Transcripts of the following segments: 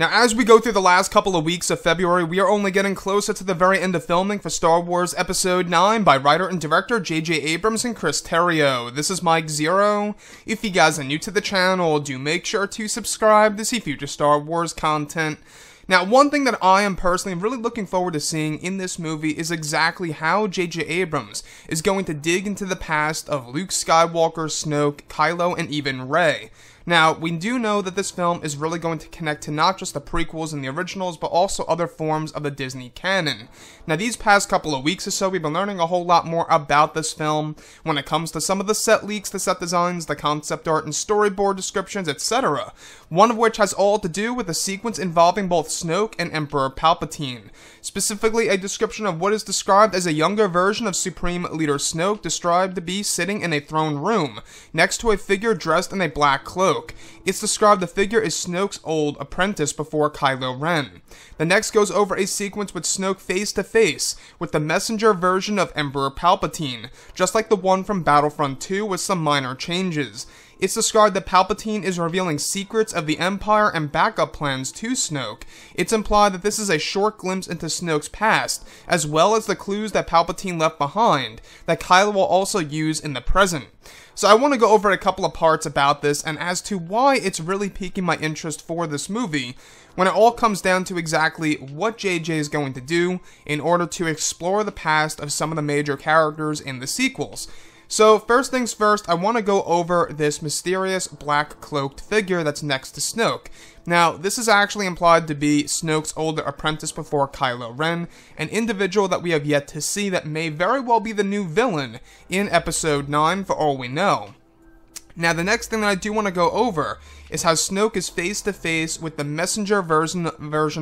Now, as we go through the last couple of weeks of February, we are only getting closer to the very end of filming for Star Wars Episode 9 by writer and director J.J. Abrams and Chris Terrio. This is Mike Zero. If you guys are new to the channel, do make sure to subscribe to see future Star Wars content. Now, one thing that I am personally really looking forward to seeing in this movie is exactly how J.J. Abrams is going to dig into the past of Luke Skywalker, Snoke, Kylo, and even Rey. Now, we do know that this film is really going to connect to not just the prequels and the originals, but also other forms of the Disney canon. Now, these past couple of weeks or so, we've been learning a whole lot more about this film when it comes to some of the set leaks, the set designs, the concept art, and storyboard descriptions, etc. One of which has all to do with a sequence involving both Snoke and Emperor Palpatine. Specifically, a description of what is described as a younger version of Supreme Leader Snoke, described to be sitting in a throne room, next to a figure dressed in a black cloak. It's described the figure is Snoke's old apprentice before Kylo Ren. The next goes over a sequence with Snoke face to face with the messenger version of Emperor Palpatine, just like the one from Battlefront 2 with some minor changes. It's described that Palpatine is revealing secrets of the Empire and backup plans to Snoke. It's implied that this is a short glimpse into Snoke's past, as well as the clues that Palpatine left behind, that Kylo will also use in the present. So I want to go over a couple of parts about this, and as to why it's really piquing my interest for this movie, when it all comes down to exactly what JJ is going to do in order to explore the past of some of the major characters in the sequels. So, first things first, I want to go over this mysterious black cloaked figure that's next to Snoke. Now, this is actually implied to be Snoke's older apprentice before Kylo Ren, an individual that we have yet to see that may very well be the new villain in Episode 9 for all we know. Now, the next thing that I do want to go over is how Snoke is face-to-face with the messenger version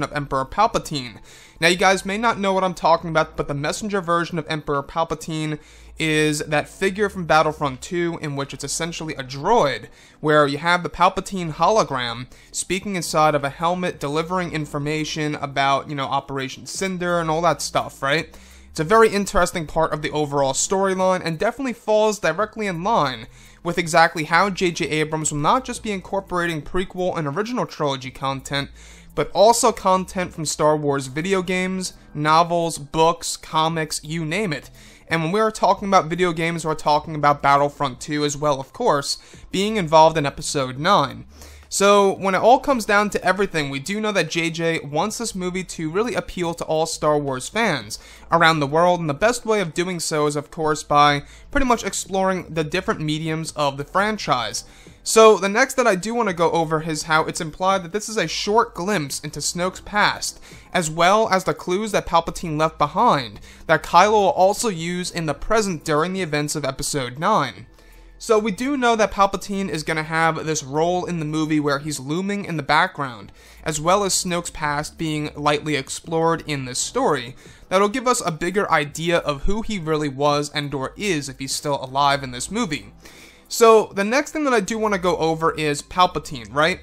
of Emperor Palpatine. Now, you guys may not know what I'm talking about, but the messenger version of Emperor Palpatine is that figure from Battlefront 2 in which it's essentially a droid, where you have the Palpatine hologram speaking inside of a helmet, delivering information about, Operation Cinder and all that stuff, right? It's a very interesting part of the overall storyline, and definitely falls directly in line with exactly how J.J. Abrams will not just be incorporating prequel and original trilogy content, but also content from Star Wars video games, novels, books, comics, you name it. And when we're talking about video games, we're talking about Battlefront 2 as well, of course, being involved in Episode 9. So, when it all comes down to everything, we do know that JJ wants this movie to really appeal to all Star Wars fans around the world, and the best way of doing so is, of course, by pretty much exploring the different mediums of the franchise. So, the next that I do want to go over is how it's implied that this is a short glimpse into Snoke's past, as well as the clues that Palpatine left behind, that Kylo will also use in the present during the events of Episode 9. So we do know that Palpatine is going to have this role in the movie where he's looming in the background, as well as Snoke's past being lightly explored in this story. That'll give us a bigger idea of who he really was and or is if he's still alive in this movie. So the next thing that I do want to go over is Palpatine, right?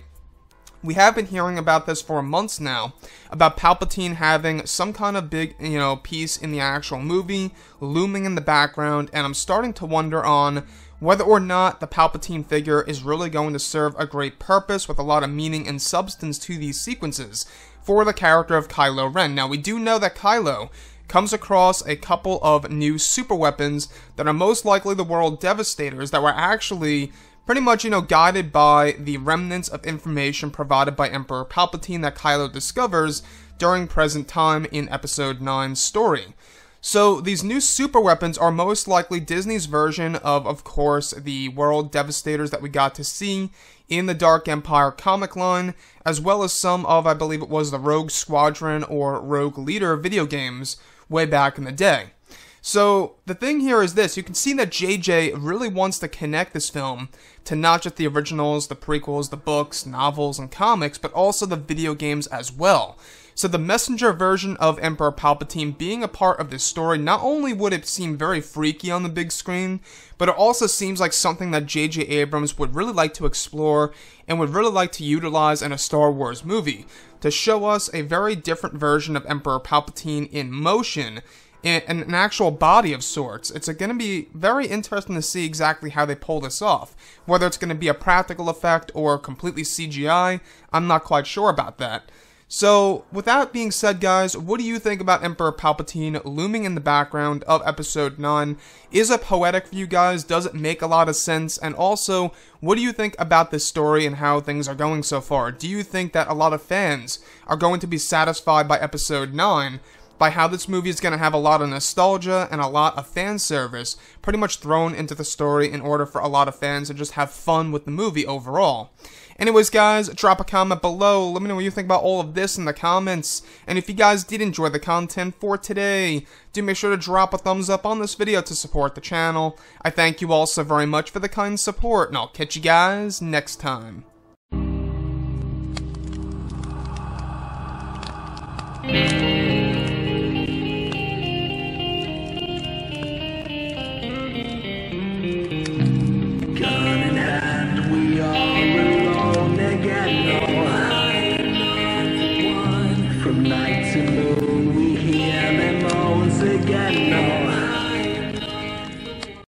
We have been hearing about this for months now, about Palpatine having some kind of big, piece in the actual movie, looming in the background, and I'm starting to wonder on whether or not the Palpatine figure is really going to serve a great purpose with a lot of meaning and substance to these sequences for the character of Kylo Ren. Now, we do know that Kylo comes across a couple of new super weapons that are most likely the World Devastators that were actually pretty much, guided by the remnants of information provided by Emperor Palpatine that Kylo discovers during present time in Episode 9's story. So, these new super weapons are most likely Disney's version of course, the World Devastators that we got to see in the Dark Empire comic line, as well as some of, I believe it was the Rogue Squadron or Rogue Leader video games way back in the day. So, the thing here is this, you can see that JJ really wants to connect this film to not just the originals, the prequels, the books, novels, and comics, but also the video games as well. So the messenger version of Emperor Palpatine being a part of this story, not only would it seem very freaky on the big screen, but it also seems like something that J.J. Abrams would really like to explore and would really like to utilize in a Star Wars movie, to show us a very different version of Emperor Palpatine in motion, in an actual body of sorts. It's going to be very interesting to see exactly how they pull this off. Whether it's going to be a practical effect or completely CGI, I'm not quite sure about that. So, with that being said, guys, what do you think about Emperor Palpatine looming in the background of Episode 9? Is it poetic for you guys? Does it make a lot of sense? And also, what do you think about this story and how things are going so far? Do you think that a lot of fans are going to be satisfied by Episode 9? By how this movie is going to have a lot of nostalgia and a lot of fan service pretty much thrown into the story in order for a lot of fans to just have fun with the movie overall. Anyways, guys, drop a comment below. Let me know what you think about all of this in the comments. And if you guys did enjoy the content for today, do make sure to drop a thumbs up on this video to support the channel. I thank you all so very much for the kind support, and I'll catch you guys next time.